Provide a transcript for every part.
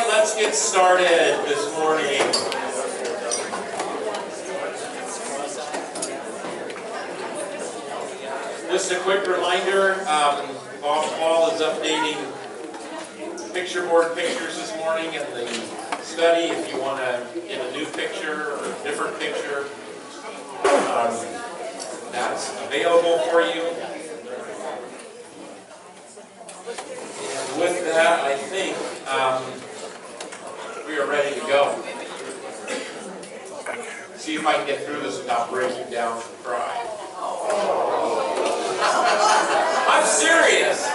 right, let's get started this morning. Just a quick reminder, Paul is updating picture board pictures this morning in the study. If you want to get a new picture or a different picture, that's available for you. And with that, I think we are ready to go. See if I can get through this without breaking down and crying. I'm serious.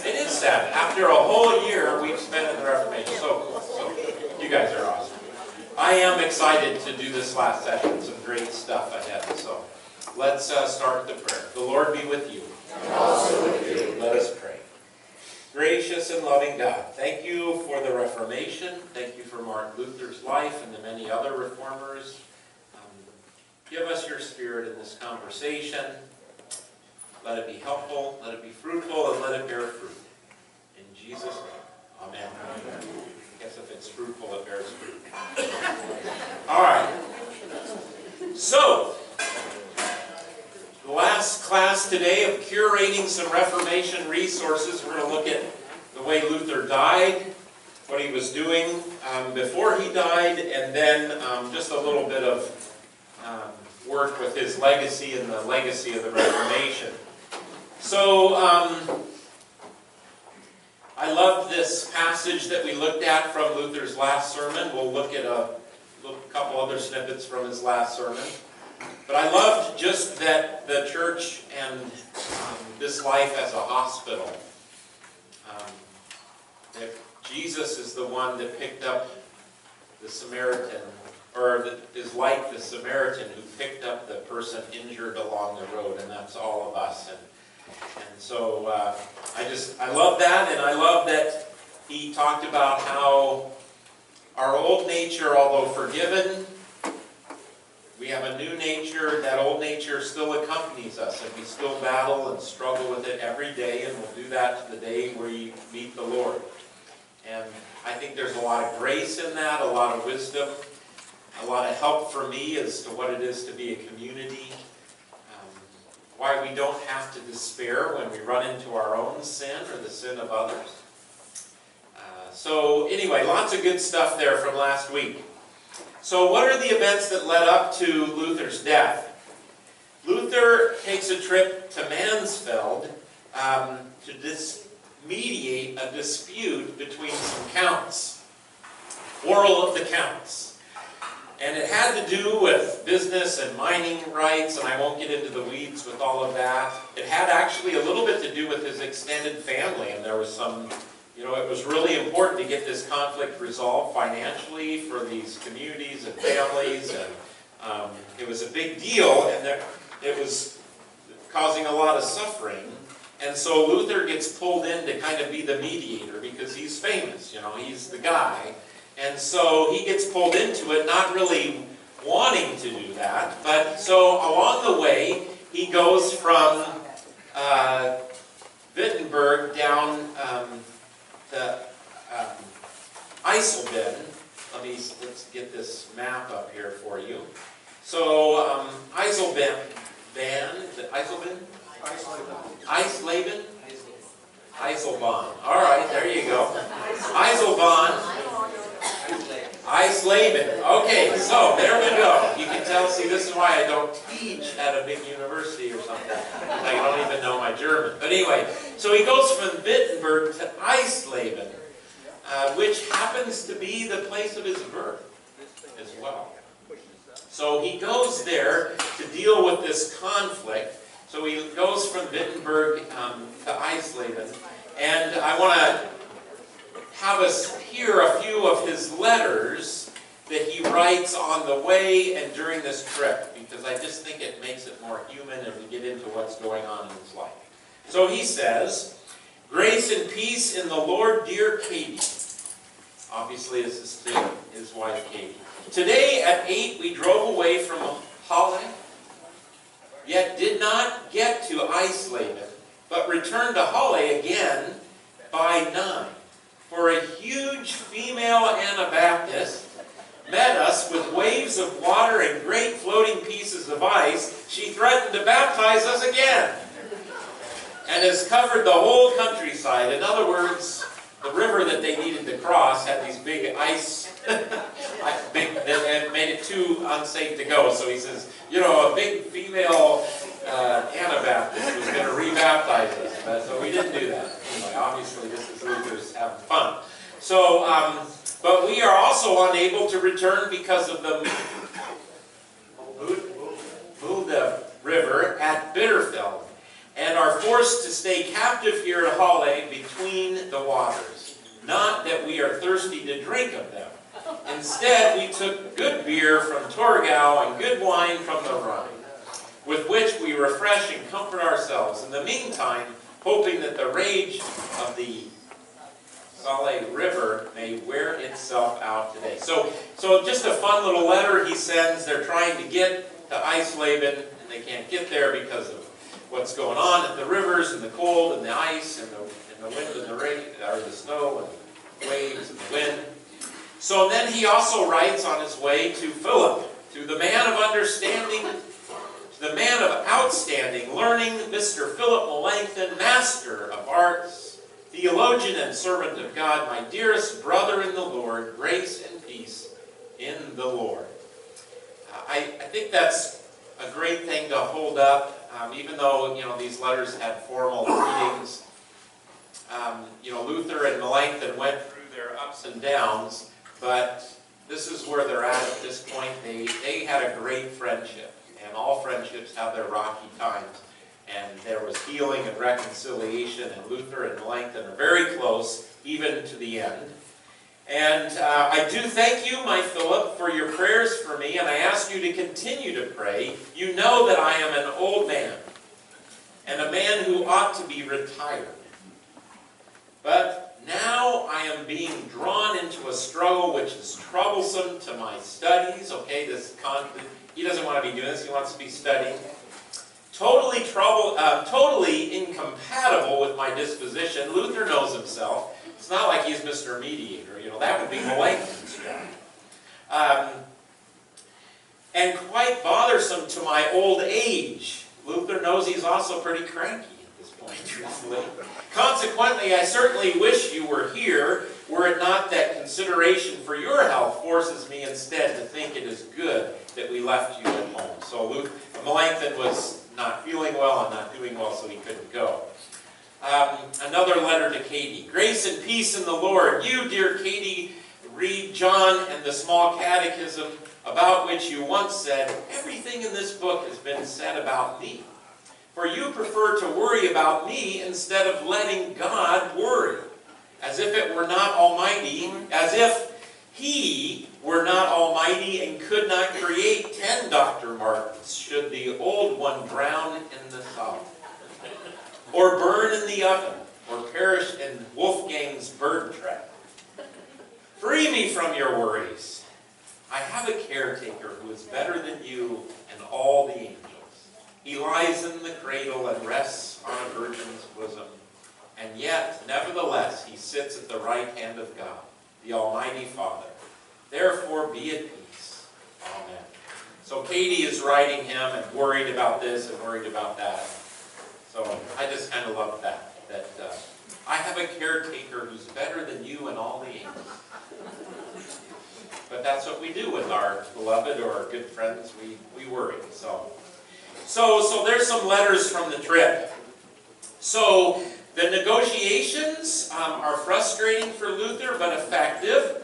It is sad. After a whole year we've spent in the Reformation. So cool. So you guys are awesome. I am excited to do this last session. Some great stuff ahead. So let's start with the prayer. The Lord be with you. And also with you. Let us pray. Gracious and loving God, thank you for the Reformation. Thank you for Martin Luther's life and the many other reformers. Give us your spirit in this conversation. Let it be helpful, let it be fruitful, and let it bear fruit. In Jesus' name, amen. I guess if it's fruitful, it bears fruit. All right. So, the last class today of curating some Reformation resources, we're going to look at the way Luther died, what he was doing before he died, and then just a little bit of work with his legacy and the legacy of the Reformation. So, I love this passage that we looked at from Luther's last sermon. We'll look at a couple other snippets from his last sermon. But I loved just that the church and this life as a hospital. That Jesus is the one that picked up the Samaritan, or that is like the Samaritan who picked up the person injured along the road, and that's all of us. And so I love that, and I love that he talked about how our old nature, although forgiven, we have a new nature. That old nature still accompanies us, and we still battle and struggle with it every day, and we'll do that to the day we meet the Lord. And I think there's a lot of grace in that, a lot of wisdom, a lot of help for me as to what it is to be a community, why we don't have to despair when we run into our own sin or the sin of others. So anyway, lots of good stuff there from last week. So what are the events that led up to Luther's death? Luther takes a trip to Mansfeld to mediate a dispute between some counts. Quarrel of the counts. And it had to do with business and mining rights, and I won't get into the weeds with all of that. It had actually a little bit to do with his extended family, and there was some, it was really important to get this conflict resolved financially for these communities and families, and it was a big deal, and it was causing a lot of suffering. And so Luther gets pulled in to kind of be the mediator because he's famous, he's the guy. And so he gets pulled into it, not really wanting to do that. But so along the way, he goes from Wittenburg down to Eisleban. Let's get this map up here for you. So Eisleban, is it Eisleban? Eisleban? Eisleban. All right, there you go. Eisleban. Eisleban. Okay, so there we go. You can tell, see, this is why I don't teach at a big university or something. I don't even know my German. But anyway, so he goes from Wittenberg to Eisleban, which happens to be the place of his birth as well. So he goes there to deal with this conflict. So he goes from Wittenberg to Eisleban. And I want to have us hear a few of his letters that he writes on the way and during this trip, because I just think it makes it more human and we get into what's going on in his life. So he says, "Grace and peace in the Lord, dear Katie." Obviously this is to his wife Katie. "Today at 8 we drove away from Halle, yet did not get to Eisleban, but returned to Halle again by 9. For a huge female Anabaptist met us with waves of water and great floating pieces of ice. She threatened to baptize us again and has covered the whole countryside. In other words, the river that they needed to cross had these big ice, that made it too unsafe to go. So he says, you know, a big female Anabaptist was going to rebaptize us. So we didn't do that. Anyway, obviously this is Luther's having fun. So, but we are also unable to return because of the Mulde River at Bitterfeld, and are forced to stay captive here at Halle between the waters. Not that we are thirsty to drink of them. Instead, we took good beer from Torgau and good wine from the Rhine, with which we refresh and comfort ourselves. In the meantime, hoping that the rage of the Saale River may wear itself out today. So just a fun little letter he sends. They're trying to get to Eisleban, and they can't get there because of what's going on at the rivers, and the cold, and the ice, and the wind, and the rain, or the snow, and the waves, and the wind. So then he also writes on his way to Philip, to the man of understanding, to the man of outstanding learning, Mr. Philip Melanchthon, master of arts, theologian and servant of God, my dearest brother in the Lord, grace and peace in the Lord. I think that's a great thing to hold up, even though, you know, these letters had formal readings. You know, Luther and Melanchthon went through their ups and downs, but this is where they're at this point. They had a great friendship, and all friendships have their rocky times. And there was healing and reconciliation, and Luther and Melanchthon are very close, even to the end. And I do thank you, my Philip, for your prayers for me, and I ask you to continue to pray. You know that I am an old man, and a man who ought to be retired. But now I am being drawn into a struggle which is troublesome to my studies. Okay, he doesn't want to be doing this, he wants to be studying. Totally incompatible with my disposition. Luther knows himself. It's not like he's Mr. Mediator. You know, that would be Melanchthon's job. And quite bothersome to my old age. Luther knows he's also pretty cranky at this point, truthfully. Consequently, I certainly wish you were here, were it not that consideration for your health forces me instead to think it is good that we left you at home. So Melanchthon was not feeling well and not doing well, so he couldn't go. Another letter to Katie. Grace and peace in the Lord. You, dear Katie, read John and the Small Catechism, about which you once said, everything in this book has been said about me. For you prefer to worry about me instead of letting God worry, as if it were not almighty, as if He were not almighty and could not create 10 Dr. Martens, should the old one drown in the south, or burn in the oven, or perish in Wolfgang's bird trap. Free me from your worries. I have a caretaker who is better than you and all the angels. He lies in the cradle and rests on a virgin's bosom, and yet, nevertheless, he sits at the right hand of God, the Almighty Father. Therefore, be at peace. Amen. So Katie is writing him and worried about this and worried about that. So I just kind of love that I have a caretaker who's better than you and all the angels. But that's what we do with our beloved or our good friends. We worry. So there's some letters from the trip. So the negotiations are frustrating for Luther, but effective.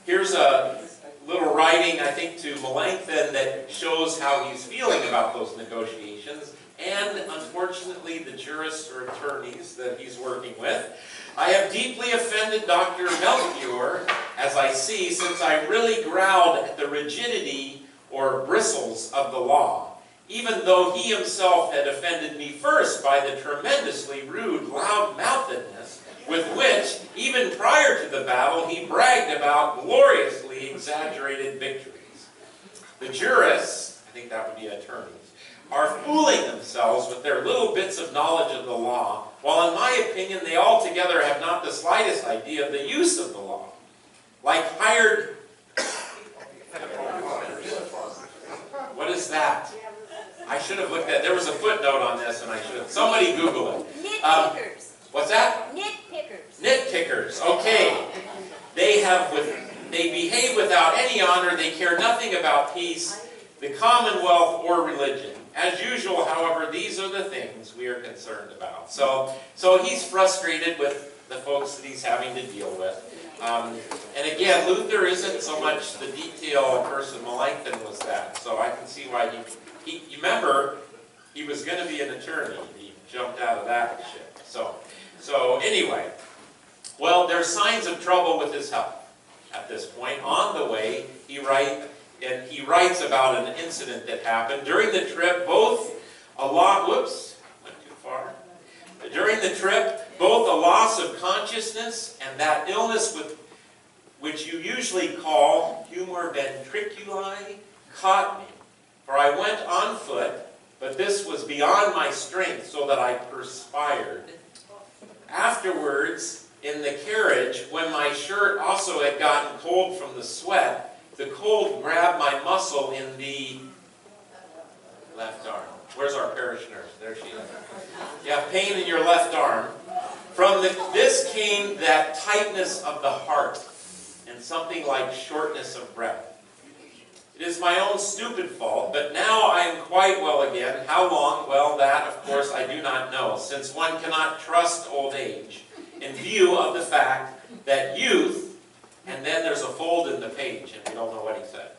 Here's a little writing, I think, to Melanchthon that shows how he's feeling about those negotiations, and unfortunately the jurists or attorneys that he's working with. I have deeply offended Dr. Melchior, as I see, since I really growled at the rigidity or bristles of the law, even though he himself had offended me first by the tremendously rude loud-mouthedness with which, even prior to the battle, he bragged about gloriously exaggerated victories. The jurists, I think that would be attorneys, are fooling themselves with their little bits of knowledge of the law, while in my opinion they altogether have not the slightest idea of the use of the law. Like hired... What is that? I should have looked at... There was a footnote on this, and I should have... Somebody Google it. Nitpickers. What's that? Nitpickers. Nitpickers. Okay. They behave without any honor. They care nothing about peace, the commonwealth, or religion. As usual, however, these are the things we are concerned about. So he's frustrated with the folks that he's having to deal with. And again, Luther isn't so much the detail person. Melanchthon was that. So I can see why you remember, he was going to be an attorney. He jumped out of that shit. So anyway, well, there's signs of trouble with his health at this point. On the way, he writes about an incident that happened during the trip. During the trip, both a loss of consciousness and that illness which you usually call humor ventriculi caught me. For I went on foot, but this was beyond my strength, so that I perspired. Afterwards, in the carriage, when my shirt also had gotten cold from the sweat, the cold grabbed my muscle in the left arm. Where's our parish nurse? There she is. You have pain in your left arm. From this came that tightness of the heart and something like shortness of breath. It is my own stupid fault, but now I am quite well again. How long? Well, that, of course, I do not know, since one cannot trust old age, in view of the fact that youth, and then there's a fold in the page, and we don't know what he said.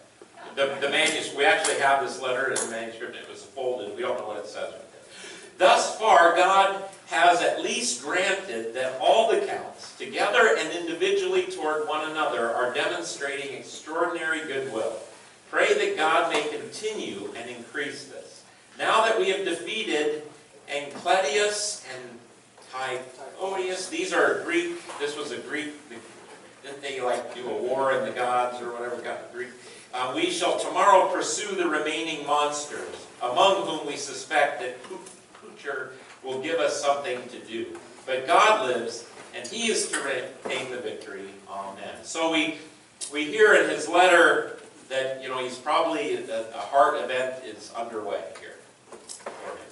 The manuscript, we actually have this letter in the manuscript, and it was folded. We don't know what it says right there. Thus far, God has at least granted that all the counts, together and individually toward one another, are demonstrating extraordinary goodwill. Pray that God may continue and increase this. Now that we have defeated Encletius and Typhonius, these are Greek, this was a Greek, didn't they like do a war in the gods or whatever, got Greek? We shall tomorrow pursue the remaining monsters, among whom we suspect that Kucher will give us something to do. But God lives, and he is to retain the victory. Amen. So we hear in his letter that, you know, he's probably, a heart event is underway here for him.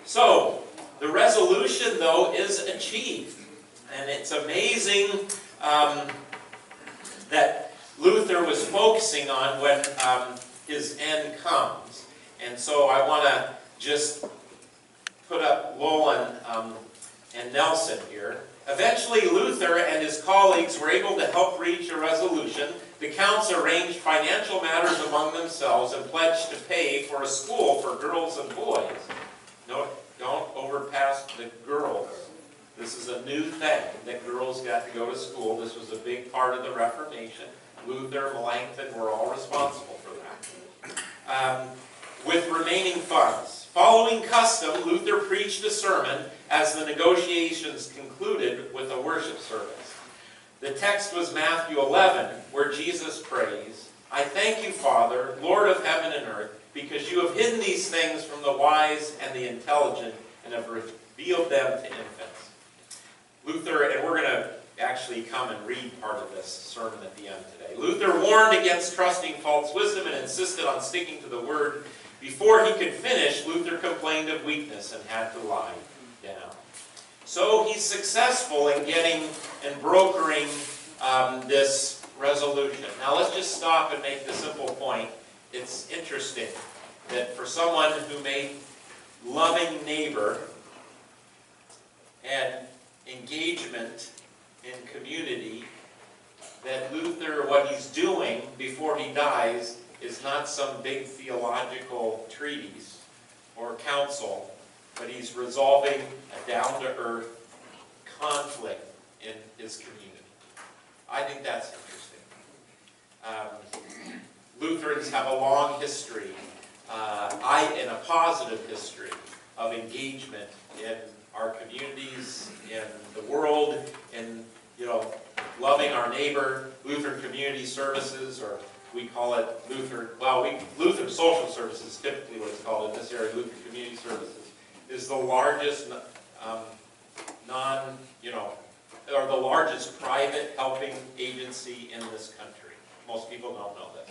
So, the resolution, though, is achieved. And it's amazing that Luther was focusing on when his end comes. And so I want to just put up Lowell and Nelson here. Eventually, Luther and his colleagues were able to help reach a resolution. The counts arranged financial matters among themselves and pledged to pay for a school for girls and boys. No, don't overpass the girls. This is a new thing, that girls got to go to school. This was a big part of the Reformation. Luther, Melanchthon were all responsible for that. With remaining funds. Following custom, Luther preached a sermon as the negotiations concluded with a worship service. The text was Matthew 11, where Jesus prays, I thank you, Father, Lord of heaven and earth, because you have hidden these things from the wise and the intelligent and have revealed them to infants. Luther, and we're going to actually come and read part of this sermon at the end today. Luther warned against trusting false wisdom and insisted on sticking to the word. Before he could finish, Luther complained of weakness and had to lie down. So he's successful in getting and brokering this resolution. Now let's just stop and make the simple point. It's interesting that for someone who made loving neighbor and engagement in community, that Luther, what he's doing before he dies, is not some big theological treatise or council, but he's resolving a down-to-earth conflict in his community. I think that's interesting. Lutherans have a long history, and a positive history of engagement in our communities, in the world, in, you know, loving our neighbor. Lutheran Community Services are we call it Luther, well, Luther Social Services, typically what it's called in this area, Luther Community Services, is the largest or the largest private helping agency in this country. Most people don't know this.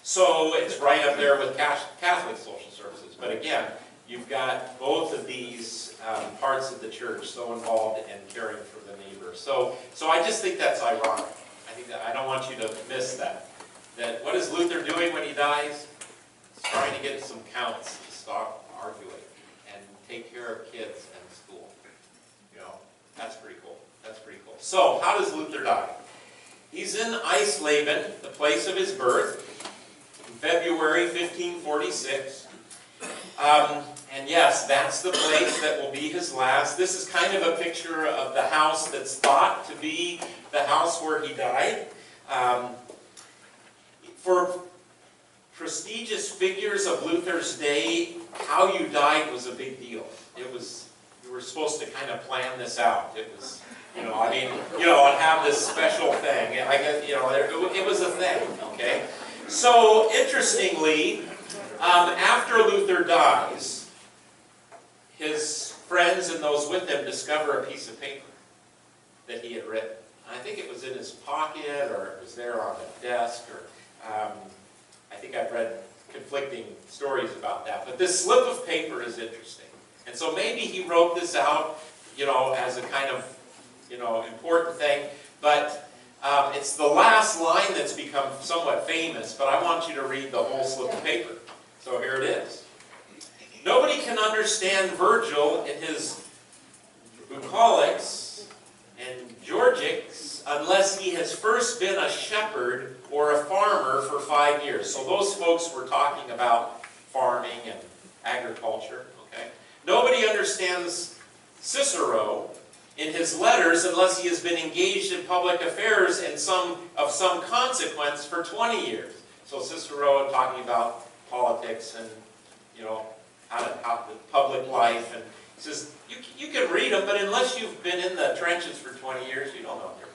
So it's right up there with Catholic Social Services. But again, you've got both of these parts of the church so involved in caring for the neighbor. So I just think that's ironic. I don't want you to miss that. That what is Luther doing when he dies? He's trying to get some counts to stop arguing and take care of kids and school. That's pretty cool. That's pretty cool. So, how does Luther die? He's in Eisleban, the place of his birth, in February 1546. And yes, that's the place that will be his last. This is kind of a picture of the house that's thought to be the house where he died. For prestigious figures of Luther's day, how you died was a big deal. You were supposed to kind of plan this out. It was, and have this special thing. I guess, it was a thing, okay? So, interestingly, after Luther dies, his friends and those with him discover a piece of paper that he had written. I think it was in his pocket, or it was there on the desk, or I think I've read conflicting stories about that. But this slip of paper is interesting. And so maybe he wrote this out, as a kind of, important thing. But it's the last line that's become somewhat famous, but I want you to read the whole slip of paper. So here it is. Nobody can understand Virgil in his bucolics and Georgics unless he has first been a shepherd or a farmer for 5 years. So those folks were talking about farming and agriculture. Okay? Nobody understands Cicero in his letters unless he has been engaged in public affairs and of some consequence for 20 years. So Cicero talking about politics and how the public life, and he says you can read them, but unless you've been in the trenches for 20 years, you don't know what they're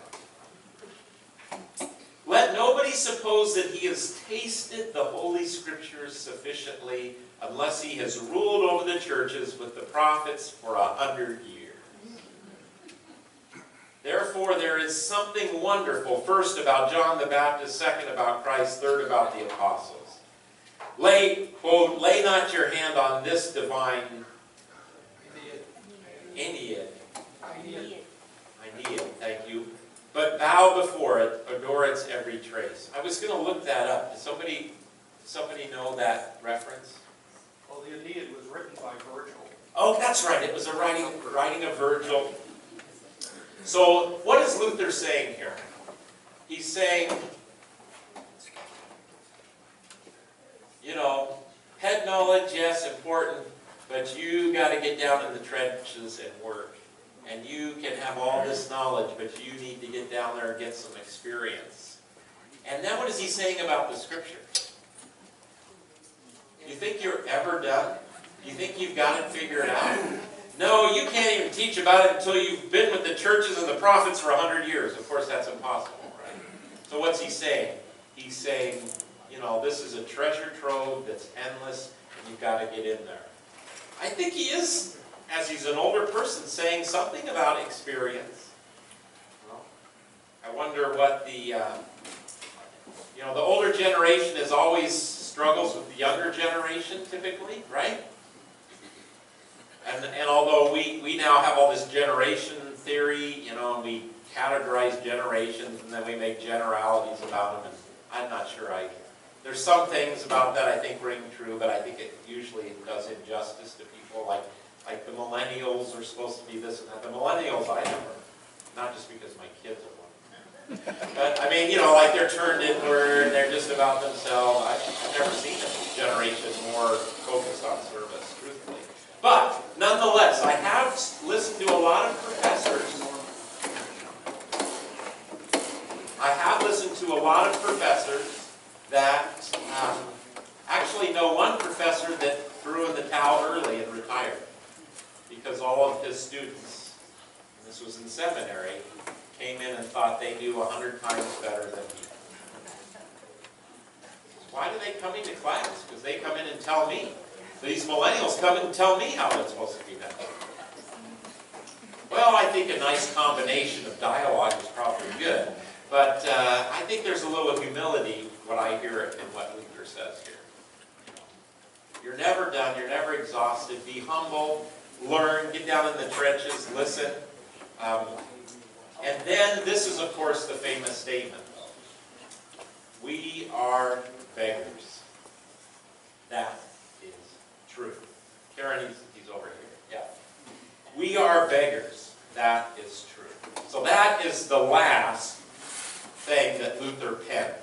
about. Let nobody suppose that he has tasted the Holy Scriptures sufficiently unless he has ruled over the churches with the prophets for 100 years. Therefore, there is something wonderful, first about John the Baptist, second about Christ, third about the apostles. Quote, lay not your hand on this divine Aeneid, thank you, but bow before it, adore its every trace. I was going to look that up. Does somebody know that reference? Well, the Aeneid was written by Virgil. Oh, that's right. It was a writing of Virgil. So, what is Luther saying here? He's saying, head knowledge, yes, important, but you got to get down in the trenches and work. And you can have all this knowledge, but you need to get down there and get some experience. And then what is he saying about the Scriptures? You think you're ever done? You think you've got it figured out? No, you can't even teach about it until you've been with the churches and the prophets for 100 years. Of course, that's impossible, right? So what's he saying? He's saying, this is a treasure trove that's endless, and you've got to get in there. I think he is, as he's an older person, saying something about experience. I wonder what the older generation is always struggles with the younger generation, typically, right? And although we now have all this generation theory, and we categorize generations, and then we make generalities about them, and I'm not sure there's some things about that I think ring true, but I think it usually does injustice to people, like the millennials are supposed to be this and that. The millennials, I never, not just because my kids are one. But, like they're turned inward, they're just about themselves. I've never seen a generation more focused on service, truthfully. But, nonetheless, I have listened to a lot of professors. That actually know one professor that threw in the towel early and retired because all of his students, and this was in seminary, came in and thought they knew 100 times better than he. why do they come into class? Because they come in and tell me. These millennials come in and tell me how it's supposed to be done. Well, I think a nice combination of dialogue is probably good. But I think there's a little humility, what I hear in what Luther says here. You're never done. You're never exhausted. Be humble. Learn. Get down in the trenches. Listen. And then this is, of course, the famous statement. We are beggars. That is true. Karen, he's over here. Yeah. We are beggars. That is true. So that is the last thing that Luther penned,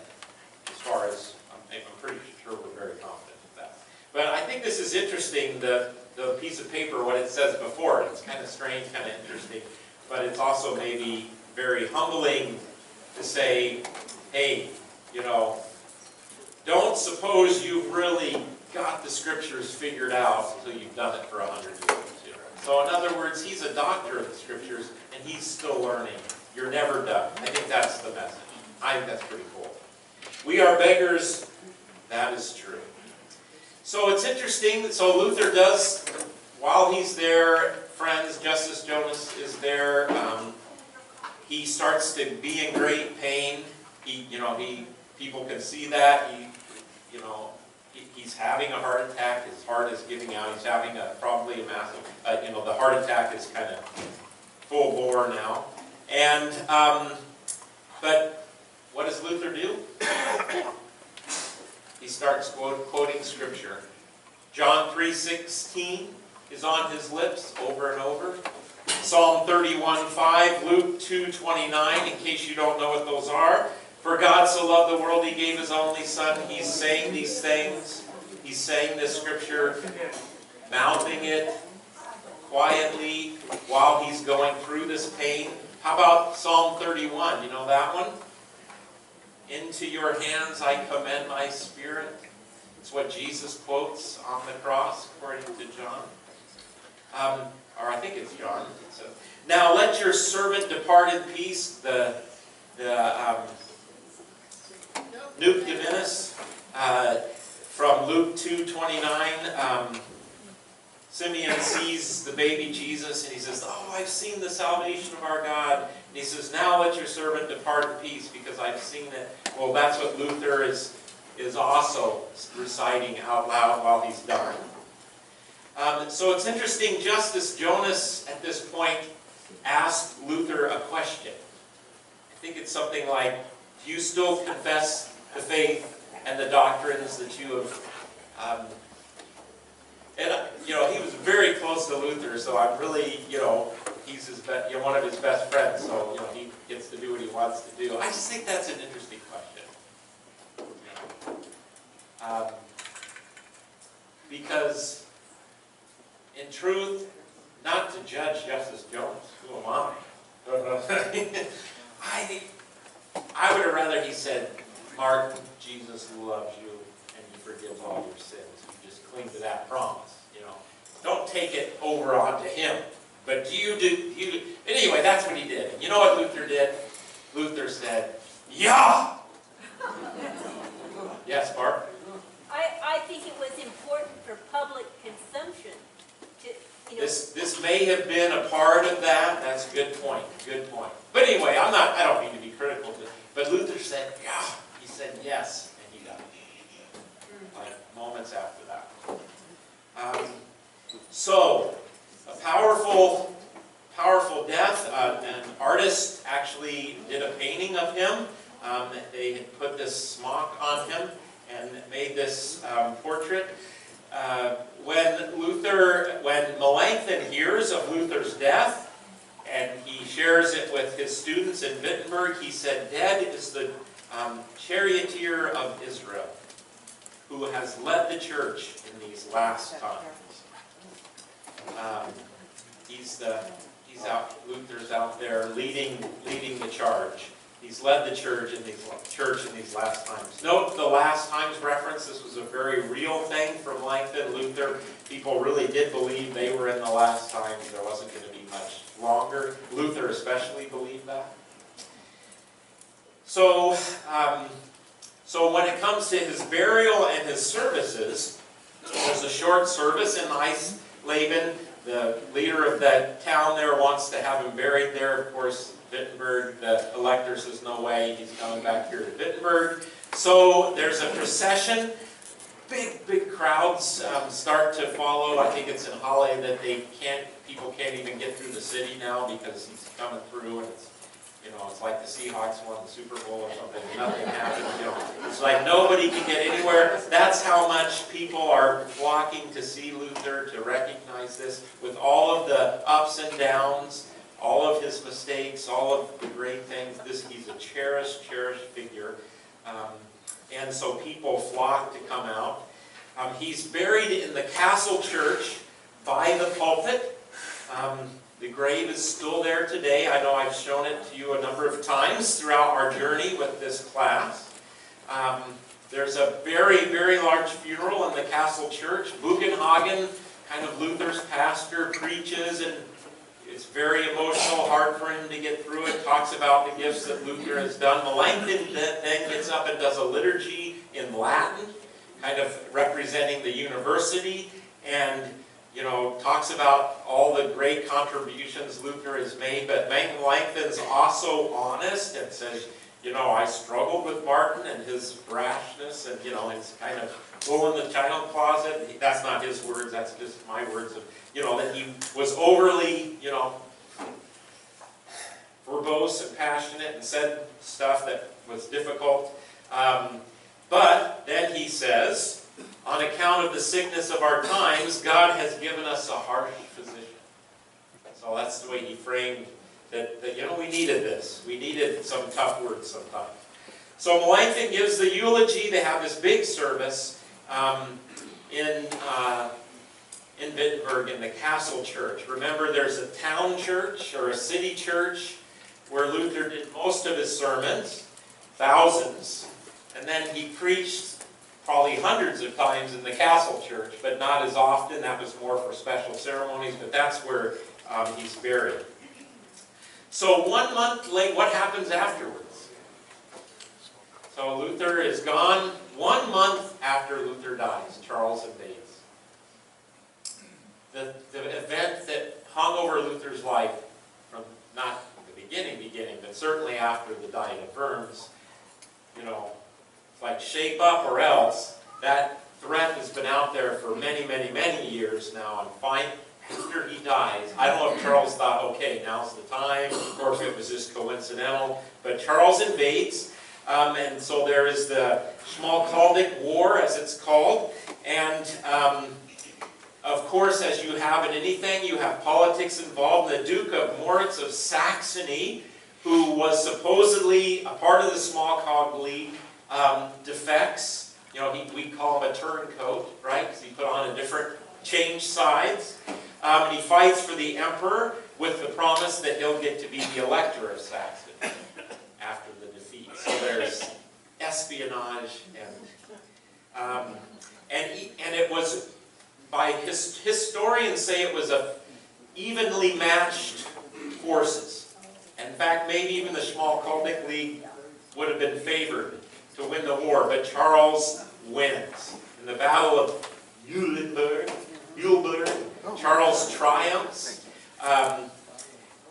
as far as, I'm pretty sure we're very confident of that. But I think this is interesting, the piece of paper, what it says before it. It's kind of strange, kind of interesting, but it's also maybe very humbling to say, hey, you know, don't suppose you've really got the scriptures figured out until you've done it for 100 years. So in other words, he's a doctor of the scriptures, and he's still learning. You're never done. I think that's the message. I think that's pretty cool. We are beggars. That is true. So it's interesting. So Luther does, while he's there, friends, Justice Jonas is there. He starts to be in great pain. People can see that. He's having a heart attack. His heart is giving out. He's having probably a massive, the heart attack is kind of full bore now. And, but what does Luther do? He starts quoting Scripture. John 3:16 is on his lips over and over. Psalm 31:5, Luke 2:29, in case you don't know what those are. For God so loved the world, He gave His only Son. He's saying these things. He's saying this Scripture, mouthing it quietly while he's going through this pain. How about Psalm 31? You know that one? Into your hands I commend my spirit. It's what Jesus quotes on the cross, according to John. Or I think it's John. Now let your servant depart in peace. The Nuke Divinus from Luke 2:29. Simeon sees the baby Jesus and he says, oh, I've seen the salvation of our God. And he says, now let your servant depart in peace because I've seen it. Well, that's what Luther is also reciting out loud while he's dying. So it's interesting, Justice Jonas at this point asked Luther a question. I think it's something like, do you still confess the faith and the doctrines that you have... he was very close to Luther, so I'm really, he's one of his best friends, so, he gets to do what he wants to do. I just think that's an interesting question. Because, in truth, not to judge Justice Jonas, who am I? I would have rather he said, Martin, Jesus loves you, and He forgives all your sins. You just cling to that promise. Don't take it over onto Him. But anyway, that's what he did. And you know what Luther did? Luther said, yeah! Yes, Barb? I think it was important for public consumption to, This may have been a part of that. That's a good point. Good point. But anyway, I don't mean to be critical of it. But Luther said, yeah. He said yes, and he died. Like moments after that. So, a powerful death. An artist actually did a painting of him. They had put this smock on him and made this portrait. When Melanchthon hears of Luther's death, and he shares it with his students in Wittenberg, he said, dead is the charioteer of Israel, who has led the church in these last times. Luther's out there leading the charge. He's led the church in these last times. Note the last times reference. This was a very real thing for Melanchthon, Luther. People really did believe they were in the last times. There wasn't going to be much longer. Luther especially believed that. So, So when it comes to his burial and his services, there's a short service in Eisleban. The leader of that town there wants to have him buried there. Of course, Wittenberg, the elector, says no way, he's coming back here to Wittenberg. So there's a procession. Big crowds start to follow. I think it's in Halle that people can't even get through the city now because he's coming through, and it's like the Seahawks won the Super Bowl or something. Nothing happened. It's like nobody can get anywhere. That's how much people are flocking to see Luther, to recognize this, with all of the ups and downs, all of his mistakes, all of the great things. He's a cherished figure. And so people flock to come out. He's buried in the castle church by the pulpit. The grave is still there today. I know I've shown it to you a number of times throughout our journey with this class. There's a very large funeral in the castle church. Buchenhagen, kind of Luther's pastor, preaches, and it's very emotional, hard for him to get through it. Talks about the gifts that Luther has done. Melanchthon then gets up and does a liturgy in Latin, kind of representing the university, and talks about all the great contributions Luther has made. But Melanchthon's also honest and says, I struggled with Martin and his brashness, and his kind of bull in the china closet. That's not his words, that's just my words of, that he was overly, verbose and passionate and said stuff that was difficult. But then he says, on account of the sickness of our times, God has given us a harsh physician. So that's the way he framed that we needed this. We needed some tough words sometimes. So Melanchthon gives the eulogy. They have this big service in Wittenberg in the castle church. Remember, there's a town church or a city church where Luther did most of his sermons, thousands, and then he preached probably hundreds of times in the castle church, but not as often. That was more for special ceremonies, but that's where he's buried. So 1 month late, what happens afterwards? So Luther is gone 1 month after Luther dies. Charles invades. The event that hung over Luther's life from not the beginning, but certainly after the dying of Worms, it's like shape up or else. That threat has been out there for many years now, and fine, after he dies, I don't know if Charles thought, okay, now's the time, or if it was just coincidental, but Charles invades, and so there is the Schmalkaldic War, as it's called, and of course, as you have in anything, you have politics involved. The Duke of Moritz of Saxony, who was supposedly a part of the Schmalkaldic League, defects. We call him a turncoat, right? Because he put on a different, changed sides. And he fights for the emperor with the promise that he'll get to be the elector of Saxony after the defeat. So there's espionage, and it was, by historians say it was a evenly matched forces. In fact, maybe even the Schmalkaldic League would have been favored to win the war, but Charles wins. In the Battle of Wittenburg, Charles triumphs.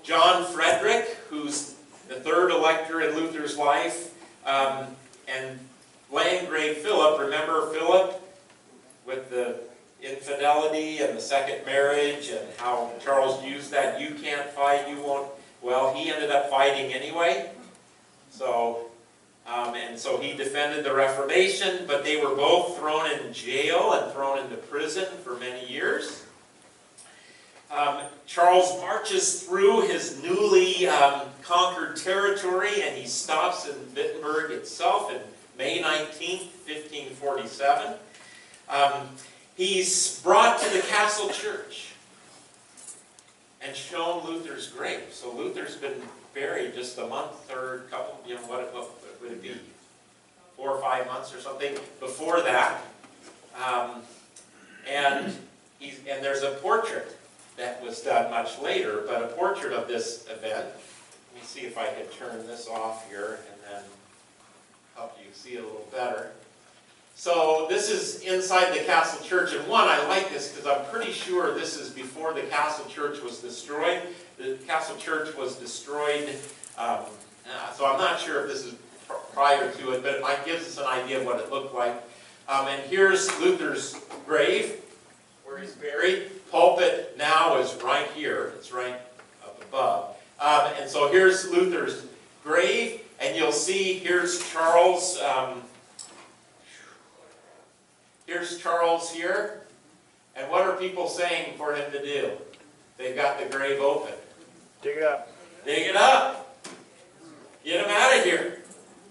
John Frederick, who's the third elector in Luther's life, and Landgrave Philip, remember Philip with the infidelity and the second marriage and how Charles used that, you can't fight, you won't. Well, he ended up fighting anyway. So, and so he defended the Reformation, but they were both thrown in jail and thrown into prison for many years. Charles marches through his newly conquered territory, and he stops in Wittenberg itself in May 19th, 1547. He's brought to the castle church and shown Luther's grave. So Luther's been buried just a month or couple, what would it be? 4 or 5 months or something before that. And there's a portrait that was done much later, but a portrait of this event. Let me see if I can turn this off here and then help you you see it a little better. So this is inside the castle church, and I like this because I'm pretty sure this is before the castle church was destroyed. The castle church was destroyed, so I'm not sure if this is prior to it, but it gives us an idea of what it looked like. And here's Luther's grave, where he's buried. Pulpit now is right here. It's right up above. And so here's Luther's grave, and you'll see here's Charles. Here's Charles here. And what are people saying for him to do? They've got the grave open. Dig it up. Dig it up. Get him out of here.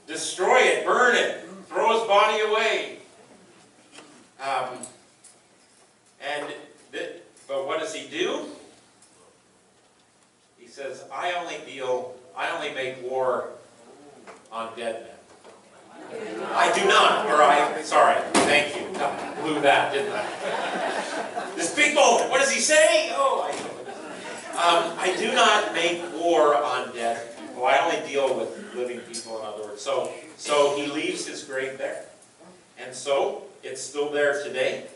Destroy it. Burn it. Throw his body away. But what does he do? He says, I only make war on dead men. I do not, sorry, thank you. Blew that, didn't I? This big moment, what does he say? Oh, I do not make war on dead people. I only deal with living people, in other words. So he leaves his grave there. And so it's still there today.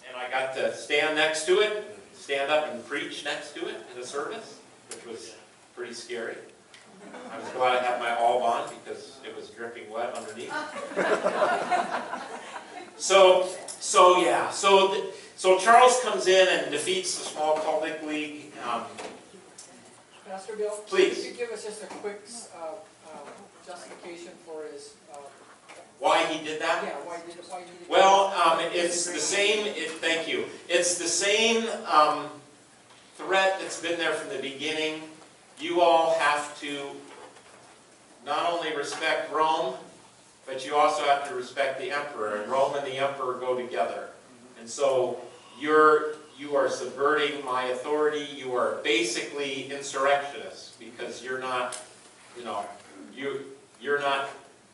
And I got to stand next to it, stand up and preach next to it in the service, which was pretty scary. I was glad I had my alb on because it was dripping wet underneath. So Charles comes in and defeats the small Celtic League. Pastor Bill, Please. could you give us just a quick justification for his... Why he did that? Yeah, why did it? Well, it's the same, thank you. It's the same threat that's been there from the beginning. You all have to not only respect Rome, but you also have to respect the emperor. And Rome and the emperor go together. And so you are subverting my authority. You are basically insurrectionists because you're not, you're not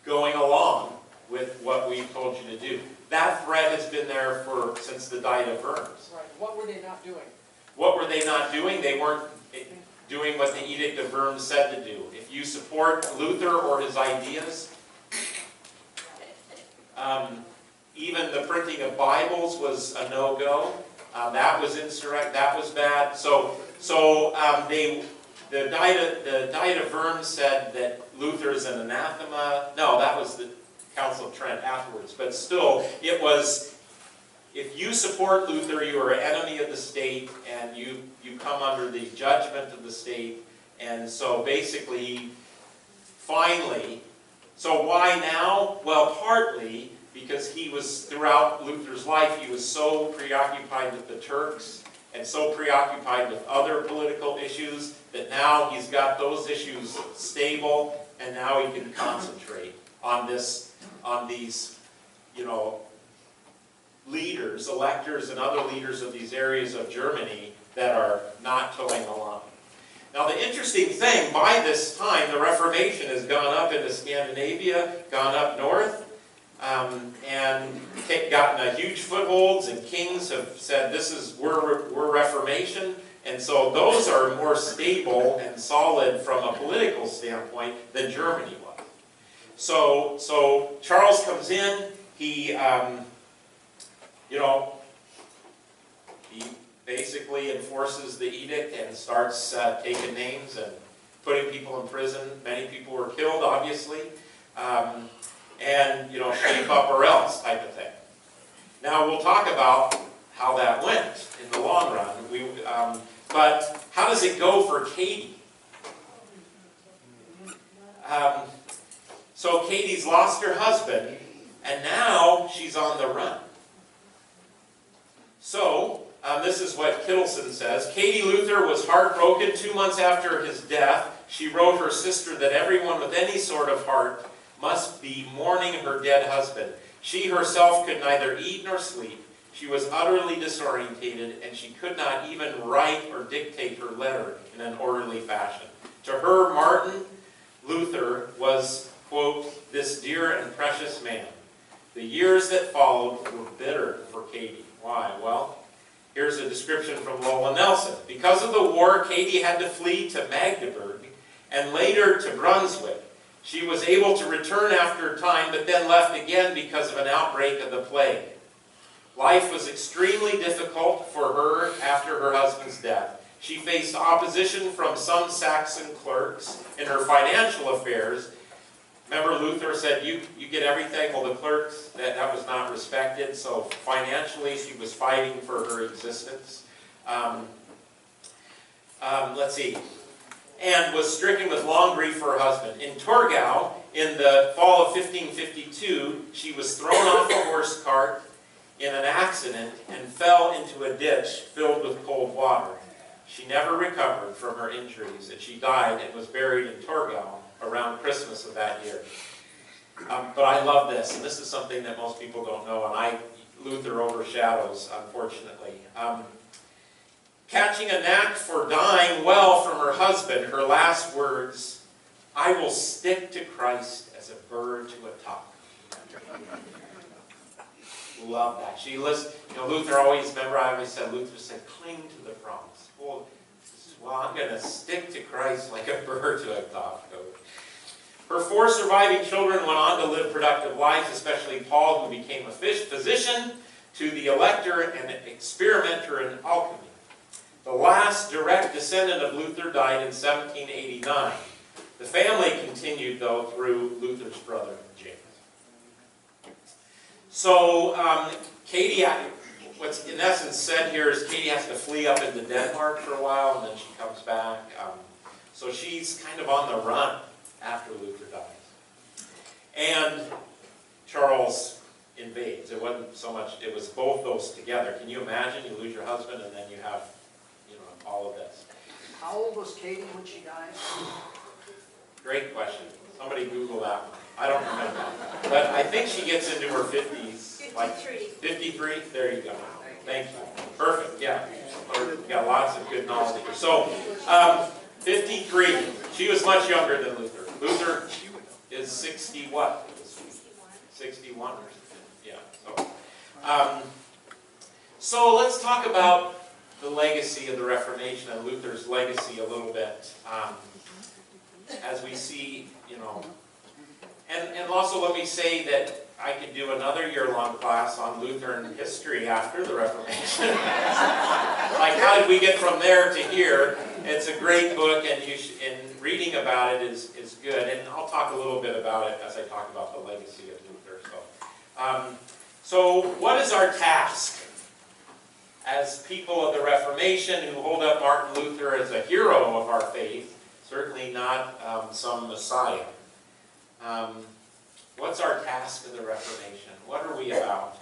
going along with what we told you to do. That threat has been there since the Diet of Worms. Right. What were they not doing? What were they not doing? They weren't doing what the Edict of Worms said to do. If you support Luther or his ideas, even the printing of Bibles was a no-go. That was insurrect. That was bad. The Diet of Worms said that Luther is an anathema. No, that was the Council of Trent afterwards. But still, it was, if you support Luther, you are an enemy of the state, and you come under the judgment of the state. And so basically, finally, so why now? Well, partly because he was, throughout Luther's life, he was so preoccupied with the Turks and so preoccupied with other political issues that now he's got those issues stable, and now he can concentrate on these, leaders, electors, and other leaders of these areas of Germany that are not towing the line. Now, the interesting thing, by this time, the Reformation has gone up into Scandinavia, gone up north, and gotten a huge footholds, and kings have said, we're Reformation, and so those are more stable and solid from a political standpoint than Germany was. So Charles comes in, he basically enforces the edict and starts taking names and putting people in prison. Many people were killed, obviously. And, shape up or else type of thing. Now, we'll talk about how that went in the long run. But how does it go for Katie? So Katie's lost her husband, and now she's on the run. So, this is what Kittleson says. Katie Luther was heartbroken 2 months after his death. She wrote her sister that everyone with any sort of heart must be mourning her dead husband. She herself could neither eat nor sleep. She was utterly disorientated, and she could not even write or dictate her letter in an orderly fashion. To her, Martin Luther was, quote, this dear and precious man. The years that followed were bitter for Katie. Why? Well, here's a description from Lola Nelson. Because of the war, Katie had to flee to Magdeburg and later to Brunswick. She was able to return after a time, but then left again because of an outbreak of the plague. Life was extremely difficult for her after her husband's death. She faced opposition from some Saxon clerks in her financial affairs. Remember, Luther said, you get everything. Well, the clerks, that was not respected. So financially, she was fighting for her existence. Let's see. And was stricken with long grief for her husband. In Torgau, in the fall of 1552, she was thrown off a horse cart in an accident and fell into a ditch filled with cold water. She never recovered from her injuries, and she died and was buried in Torgau around Christmas of that year. But I love this, and this is something that most people don't know, and Luther overshadows, unfortunately. Catching a knack for dying well from her husband, her last words, "I will stick to Christ as a bird to a top." Love that. Luther always, remember I always said, Luther said, cling to the promise. Well, I'm going to stick to Christ like a bird to a top coat. Her 4 surviving children went on to live productive lives, especially Paul, who became a physician, to the elector and experimenter in alchemy. The last direct descendant of Luther died in 1789. The family continued, though, through Luther's brother, James. So, Katie, what's in essence said here is Katie has to flee up into Denmark for a while, and then she comes back. So she's kind of on the run after Luther dies. And Charles invades. It wasn't so much, it was both those together. Can you imagine? You lose your husband, and then you have all of this. How old was Katie when she died? Great question. Somebody Google that one. I don't remember. But I think she gets into her 50s. 53. 53? There you go. Thank you. Perfect, yeah. We've got lots of good knowledge here. So, 53. She was much younger than Luther. Luther is 60 what? 61 or something. Yeah. So let's talk about the legacy of the Reformation and Luther's legacy a little bit, as we see, and also let me say that I could do another year-long class on Lutheran history after the Reformation. Like, how did we get from there to here? It's a great book, and reading about it is good, and I'll talk a little bit about it as I talk about the legacy of Luther. So what is our task as people of the Reformation who hold up Martin Luther as a hero of our faith? Certainly not some messiah. What's our task of the Reformation? What are we about?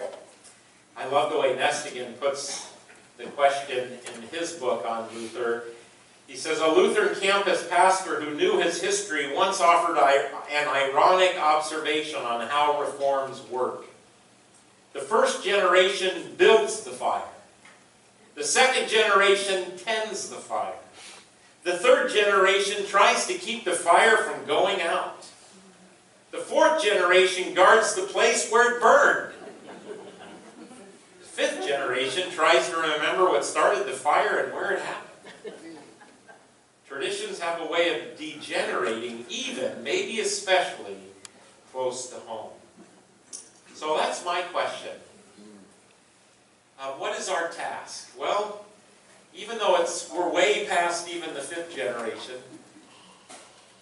I love the way Nestigan puts the question in his book on Luther. He says, a Lutheran campus pastor who knew his history once offered an ironic observation on how reforms work. The first generation builds the fire. The second generation tends the fire. The third generation tries to keep the fire from going out. The fourth generation guards the place where it burned. The fifth generation tries to remember what started the fire and where it happened. Traditions have a way of degenerating, even, maybe especially, close to home. So that's my question. What is our task? Well, even though we're way past even the fifth generation,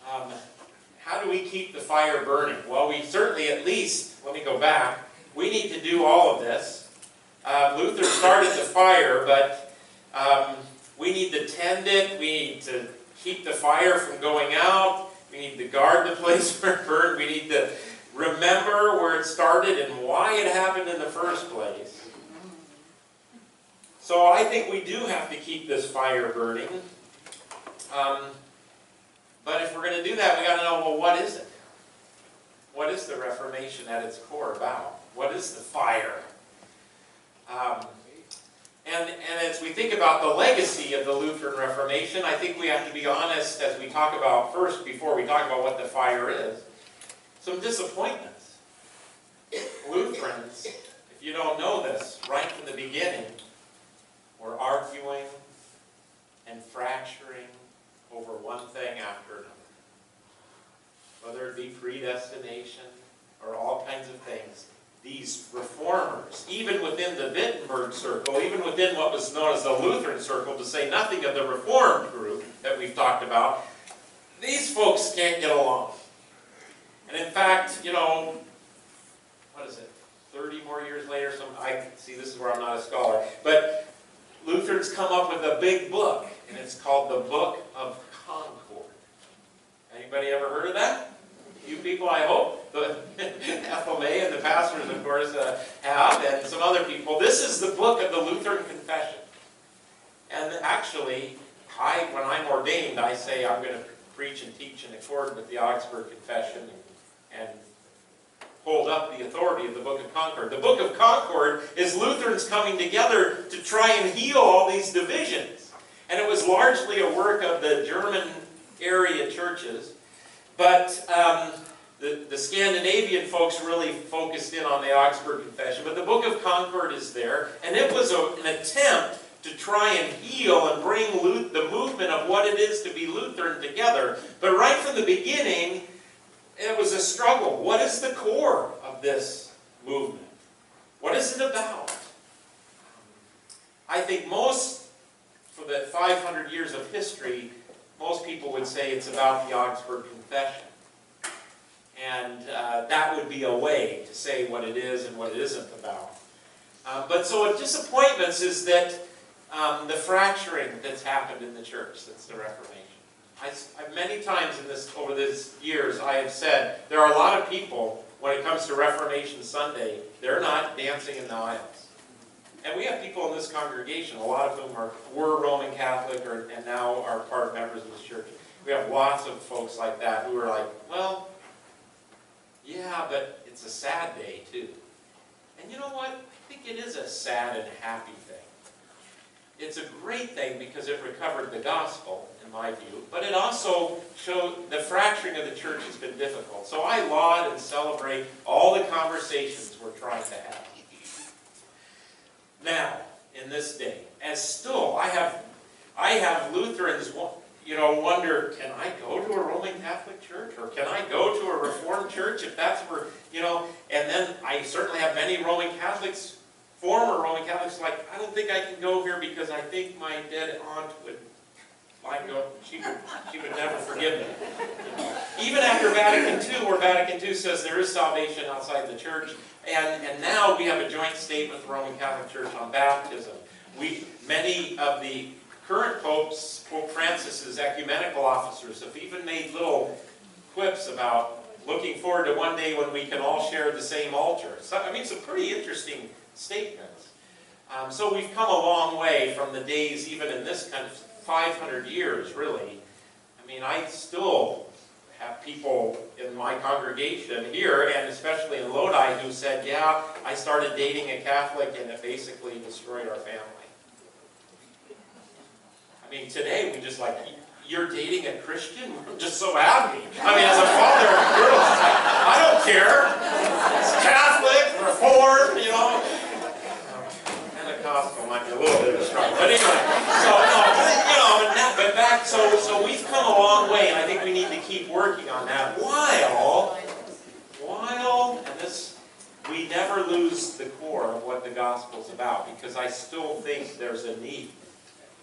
how do we keep the fire burning? Well, we certainly at least, let me go back, we need to do all of this. Luther started the fire, but we need to tend it, we need to keep the fire from going out, we need to guard the place where it burned, we need to remember where it started and why it happened in the first place. So I think we do have to keep this fire burning. But if we're going to do that, we got to know, well, what is it? What is the Reformation at its core about? What is the fire? And as we think about the legacy of the Lutheran Reformation, I think we have to be honest as we talk about first, before we talk about what the fire is, some disappointments. Lutherans, if you don't know this, right from the beginning, were arguing and fracturing over one thing after another. Whether it be predestination, or all kinds of things. These reformers, even within the Wittenburg circle, even within what was known as the Lutheran circle, to say nothing of the Reformed group that we've talked about, these folks can't get along. And in fact, you know, what is it, 30 more years later, see, this is where I'm not a scholar, but Lutherans come up with a big book, and it's called the Book of Concord. Anybody ever heard of that? You people, I hope. The FLA and the pastors, of course, have, and some other people. This is the book of the Lutheran Confession. And actually, when I'm ordained, I say I'm going to preach and teach in accord with the Augsburg Confession and hold up the authority of the Book of Concord. The Book of Concord is Lutherans coming together to try and heal all these divisions. And it was largely a work of the German area churches. But the Scandinavian folks really focused in on the Augsburg Confession. But the Book of Concord is there, and it was an attempt to try and heal and bring the movement of what it is to be Lutheran together. But right from the beginning, it was a struggle. What is the core of this movement? What is it about? I think for the 500 years of history, most people would say it's about the Augsburg Confession. And that would be a way to say what it is and what it isn't about. But so disappointments is that the fracturing that's happened in the church since the Reformation. Many times over these years, I have said there are a lot of people, when it comes to Reformation Sunday, they're not dancing in the aisles. And we have people in this congregation, a lot of whom were Roman Catholic and now are part members of this church. We have lots of folks like that who are like, well, yeah, but it's a sad day too. And you know what? I think it is a sad and happy thing. It's a great thing because it recovered the gospel, in my view, but it also showed the fracturing of the church has been difficult. So I laud and celebrate all the conversations we're trying to have. Now, in this day, as still, I have Lutherans, wonder, can I go to a Roman Catholic church? Or can I go to a Reformed church if that's where, and then I certainly have many Roman Catholics, former Roman Catholics, like, I don't think I can go here because I think my dead aunt would go, she would never forgive me. Even after Vatican II, where Vatican II says there is salvation outside the church, and now we have a joint statement with the Roman Catholic Church on baptism. Many of the current popes, Pope Francis's ecumenical officers, have even made little quips about looking forward to one day when we can all share the same altar. So, some pretty interesting statements. So we've come a long way from the days, even in this kind of 500 years, really. I still have people in my congregation here, and especially in Lodi, who said, yeah, I started dating a Catholic and it basically destroyed our family. Today we just like, you're dating a Christian? I'm just so happy. As a father of girls, it's like, I don't care. It's Catholic, Reformed, Pentecostal might be a little bit of a struggle. But anyway, so we've come a long way, and I think we need to keep working on that while, we never lose the core of what the gospel's about, because I still think there's a need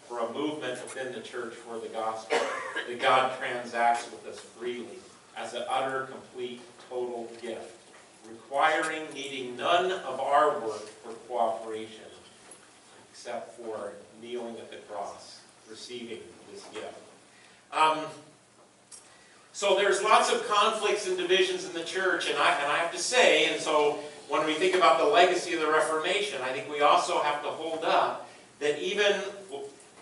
for a movement within the church for the gospel, that God transacts with us freely as an utter, complete, total gift, needing none of our work for cooperation, except for kneeling at the cross, receiving this gift. So there's lots of conflicts and divisions in the church, and I have to say, and so when we think about the legacy of the Reformation, I think we also have to hold up that even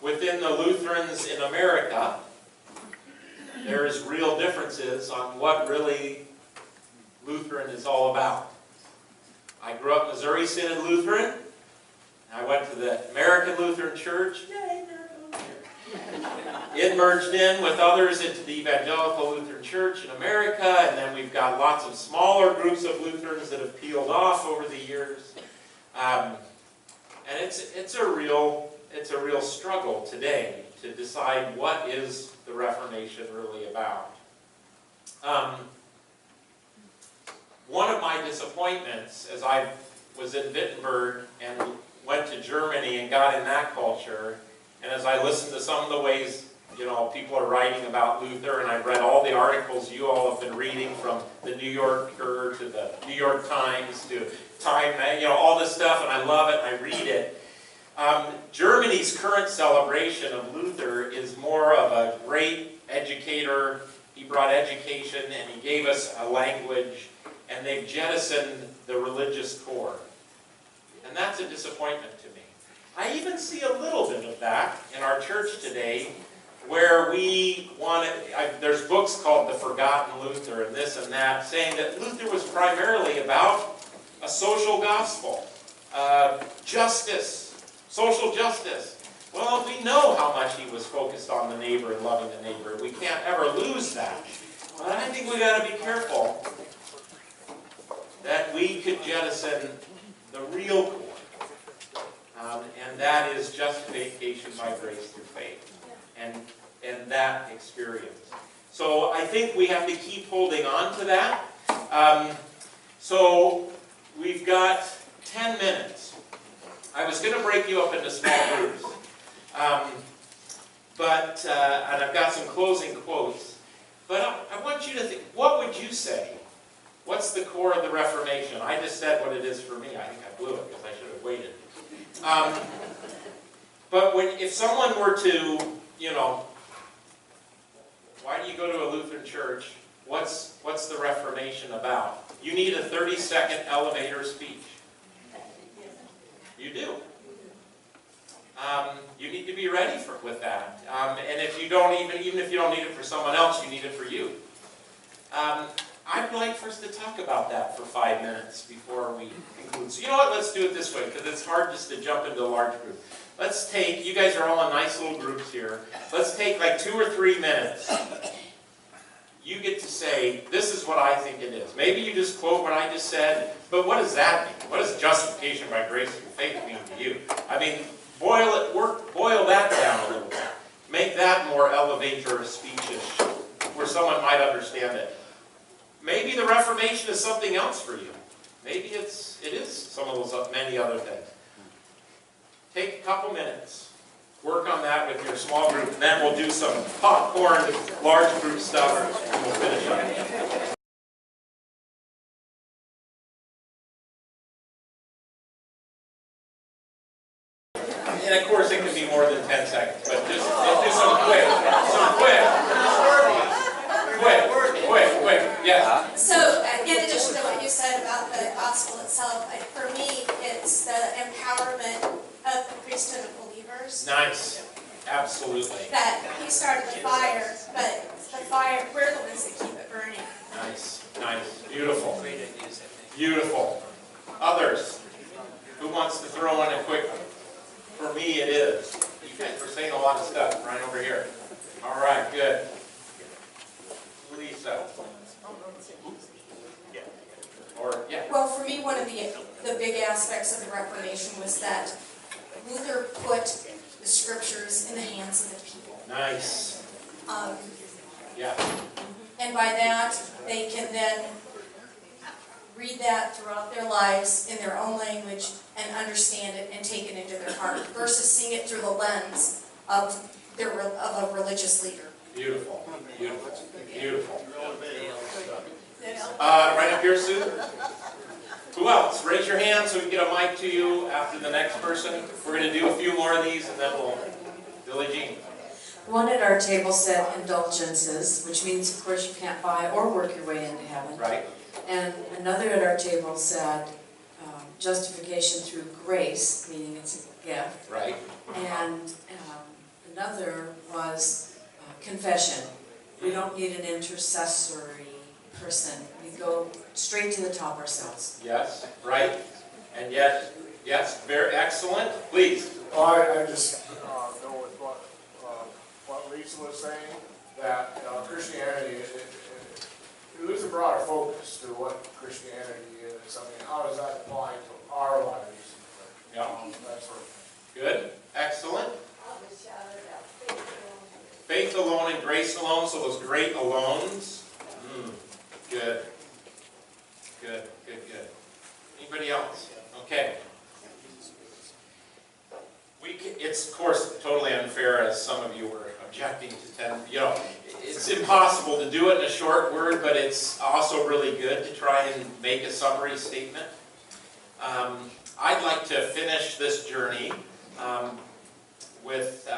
within the Lutherans in America, there is real differences on what really Lutheran is all about. I grew up Missouri Synod Lutheran. I went to the American Lutheran Church. Yay, American Lutheran. It merged in with others into the Evangelical Lutheran Church in America, and then we've got lots of smaller groups of Lutherans that have peeled off over the years. And it's a real struggle today to decide what is the Reformation really about. one of my disappointments as I was in Wittenberg and went to Germany and got in that culture, and as I listened to some of the ways, you know, people are writing about Luther, and I've read all the articles you all have been reading, from the New Yorker to the New York Times to Time, you know, all this stuff, and I love it, and I read it. Germany's current celebration of Luther is more of a great educator. He brought education, and he gave us a language, and they've jettisoned the religious core. And that's a disappointment to me. I even see a little bit of that in our church today, where we want to, there's books called The Forgotten Luther and this and that, saying that Luther was primarily about a social gospel, justice, social justice. Well, we know how much he was focused on the neighbor and loving the neighbor. We can't ever lose that. But I think we got to be careful that we could jettison the real core, and that is justification by grace through faith. And that experience. So I think we have to keep holding on to that. So we've got 10 minutes. I was going to break you up into small groups. And I've got some closing quotes. But I want you to think, what would you say? What's the core of the Reformation? I just said what it is for me. I think I blew it because I should have waited. But if someone were to, you know, why do you go to a Lutheran church? What's the Reformation about? You need a 30-second elevator speech. You do. You need to be ready with that. And if you don't even if you don't need it for someone else, you need it for you. I'd like for us to talk about that for 5 minutes before we conclude. So you know what? Let's do it this way, because it's hard just to jump into a large group. Let's take, you guys are all in nice little groups here. Let's take like 2 or 3 minutes. You get to say, this is what I think it is. Maybe you just quote what I just said, but what does that mean? What does justification by grace through faith mean to you? I mean, boil that down a little bit. Make that more elevator speechish, where someone might understand it. Maybe the Reformation is something else for you. Maybe it is some of those many other things. Take a couple minutes. Work on that with your small group, and then we'll do some popcorn, large group stuff, and we'll finish up. And of course, it can be more than 10 seconds, but just do some quick. Yeah. So, in addition to what you said about the gospel itself, for me, it's the empowerment of the priesthood of believers. Nice. Absolutely. That he started the fire, but the fire, we're the ones that keep it burning. Nice. Beautiful. Beautiful. Others? Who wants to throw in a quick? For me, it is. You guys were saying a lot of stuff right over here. All right, good. Lisa. Or, yeah. Well, for me, one of the big aspects of the Reformation was that Luther put the scriptures in the hands of the people. Nice. Yeah. And by that, they can then read that throughout their lives in their own language and understand it and take it into their heart, versus seeing it through the lens of a religious leader. Beautiful. Right up here, Sue. Who else? Raise your hand so we can get a mic to you after the next person. We're going to do a few more of these, and then we'll... Billie Jean. One at our table said indulgences, which means, of course, you can't buy or work your way into heaven. Right. And another at our table said justification through grace, meaning it's a gift. Right. And another was confession. We don't need an intercessory person. We go straight to the top ourselves. Yes, right. And yet, yes, very excellent. Please. Well, I just go with what Lisa was saying, that Christianity, Luther brought a focus to what Christianity is. I mean, how does that apply to our lives? Yeah. That sort of thing. Good. Excellent. Faith alone and grace alone, so those great alones. Good. it's of course totally unfair, as some of you were objecting to 10, it's impossible to do it in a short word, but it's also really good to try and make a summary statement. I'd like to finish this journey with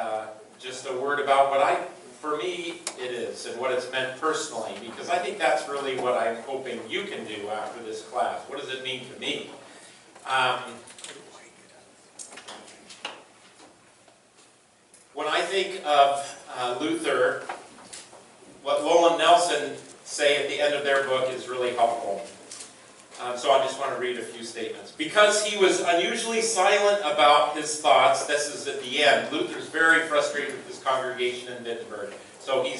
just a word about for me, it is, and what it's meant personally, because I think that's really what I'm hoping you can do after this class. What does it mean to me? When I think of Luther, what Lowell and Nelson say at the end of their book is really helpful. So I just want to read a few statements. Because he was unusually silent about his thoughts, this is at the end, Luther's very frustrated with his congregation in Wittenberg. So he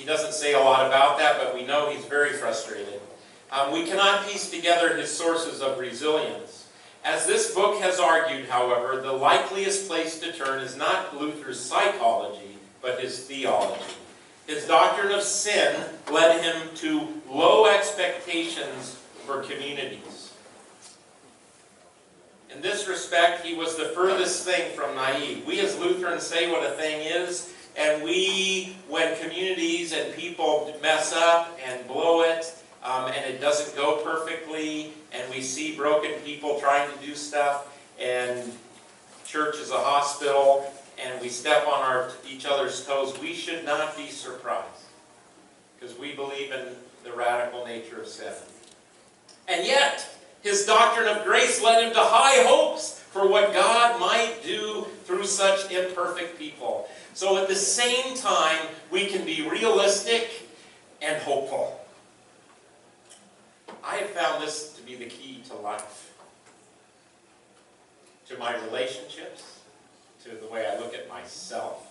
doesn't say a lot about that, but we know he's very frustrated. We cannot piece together his sources of resilience. As this book has argued, however, the likeliest place to turn is not Luther's psychology, but his theology. His doctrine of sin led him to low expectations for communities. In this respect, he was the furthest thing from naive. We as Lutherans say what a thing is, and when communities and people mess up and blow it, and it doesn't go perfectly, and we see broken people trying to do stuff, and church is a hospital, and we step on each other's toes, we should not be surprised, because we believe in the radical nature of sin. And yet, his doctrine of grace led him to high hopes for what God might do through such imperfect people. So at the same time, we can be realistic and hopeful. I have found this to be the key to life, to my relationships, to the way I look at myself.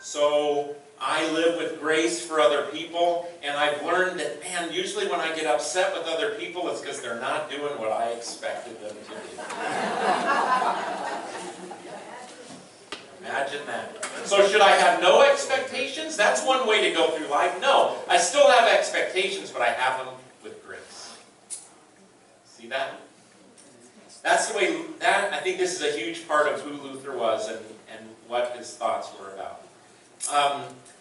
So I live with grace for other people, and I've learned that, man, usually when I get upset with other people, it's because they're not doing what I expected them to do. Imagine that. So should I have no expectations? That's one way to go through life. No, I still have expectations, but I have them with grace. See that? That's the way, I think this is a huge part of who Luther was and what his thoughts were about.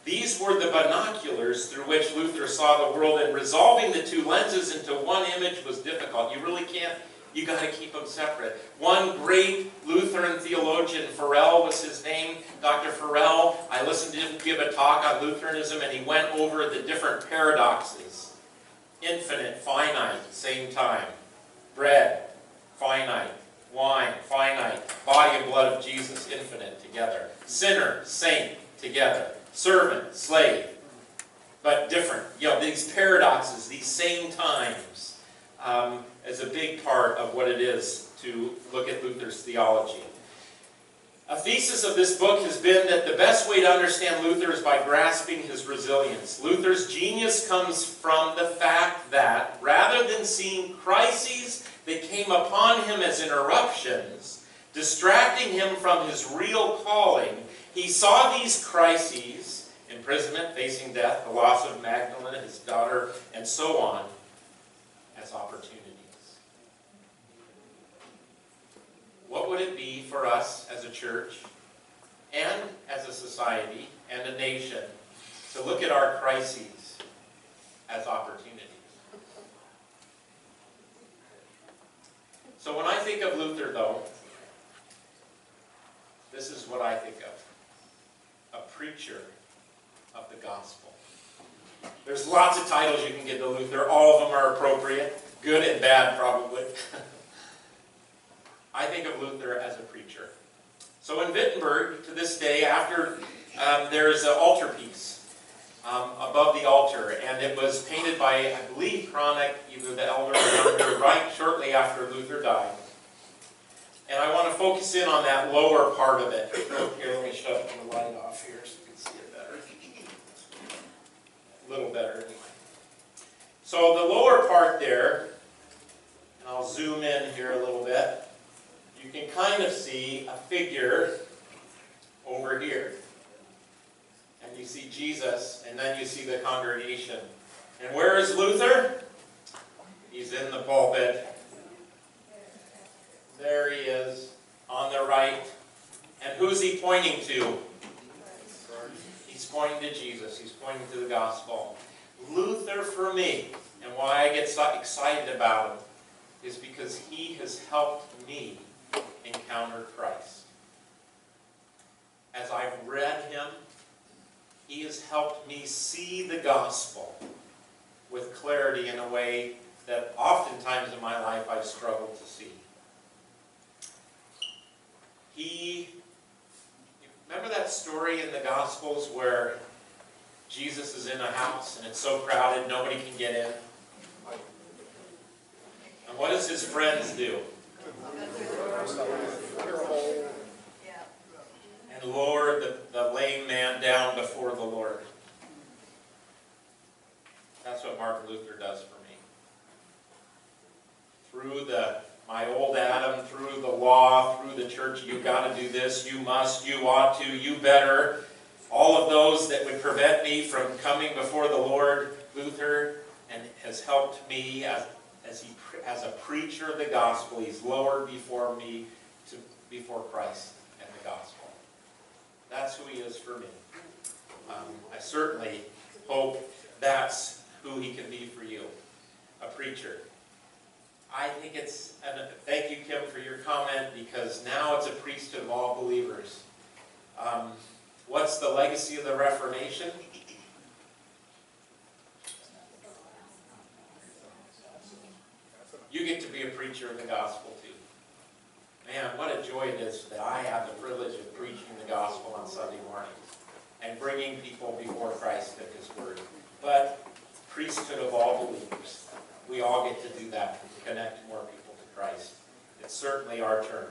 These were the binoculars through which Luther saw the world, and resolving the two lenses into one image was difficult. You really can't, you got to keep them separate. One great Lutheran theologian, Farel was his name, Dr. Farel, I listened to him give a talk on Lutheranism, and he went over the different paradoxes. Infinite, finite, same time. Bread, finite. Wine, finite. Body and blood of Jesus, infinite, together. Sinner, saint, together. Servant, slave, but different. These paradoxes, these same times, is a big part of what it is to look at Luther's theology. A thesis of this book has been that the best way to understand Luther is by grasping his resilience. Luther's genius comes from the fact that, rather than seeing crises that came upon him as interruptions, distracting him from his real calling, he saw these crises, imprisonment, facing death, the loss of Magdalene, his daughter, and so on, as opportunities. What would it be for us as a church, and as a society, and a nation, to look at our crises as opportunities? So when I think of Luther, though, this is what I think of. A preacher of the gospel. There's lots of titles you can give to Luther. All of them are appropriate. Good and bad, probably. I think of Luther as a preacher. So in Wittenberg, to this day, after there is an altarpiece above the altar, and it was painted by, I believe, Chronic, either the elder or younger, right shortly after Luther died. And I want to focus in on that lower part of it. Here, let me shut the light off here so you can see it better. A little better, anyway. So the lower part there, and I'll zoom in here a little bit, you can kind of see a figure over here. And you see Jesus, and then you see the congregation. And where is Luther? He's in the pulpit. There who's he pointing to? He's pointing to Jesus. He's pointing to the gospel. Luther, for me, and why I get so excited about him, is because he has helped me encounter Christ. As I've read him, he has helped me see the gospel with clarity in a way that oftentimes in my life I've struggled to see. Remember that story in the Gospels where Jesus is in a house and it's so crowded nobody can get in? And what does his friends do? And lower the lame man down before the Lord. That's what Martin Luther does for me. Through my old Adam, through the law, through the church, you got to do this, you must, you ought to, you better. All of those that would prevent me from coming before the Lord, Luther, and has helped me as a preacher of the gospel. He's lowered before me before Christ and the gospel. That's who he is for me. I certainly hope that's who he can be for you, a preacher. I think it's, and thank you, Kim, for your comment, because now it's a priesthood of all believers. What's the legacy of the Reformation? You get to be a preacher of the gospel too. Man, what a joy it is that I have the privilege of preaching the gospel on Sunday mornings and bringing people before Christ and his word. But priesthood of all believers. We all get to do that, to connect more people to Christ. It's certainly our turn.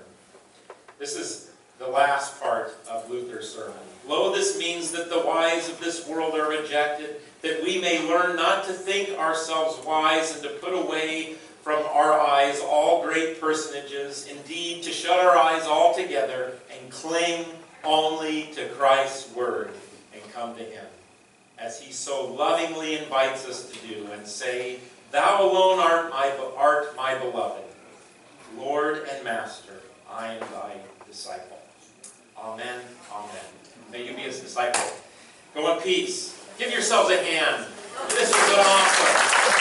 This is the last part of Luther's sermon. Lo, this means that the wise of this world are rejected, that we may learn not to think ourselves wise and to put away from our eyes all great personages, indeed to shut our eyes altogether and cling only to Christ's word and come to him, as he so lovingly invites us to do, and say, Thou alone art my beloved, Lord and Master, I am thy disciple. Amen, amen. May you be his disciple. Go in peace. Give yourselves a hand. This was an awesome.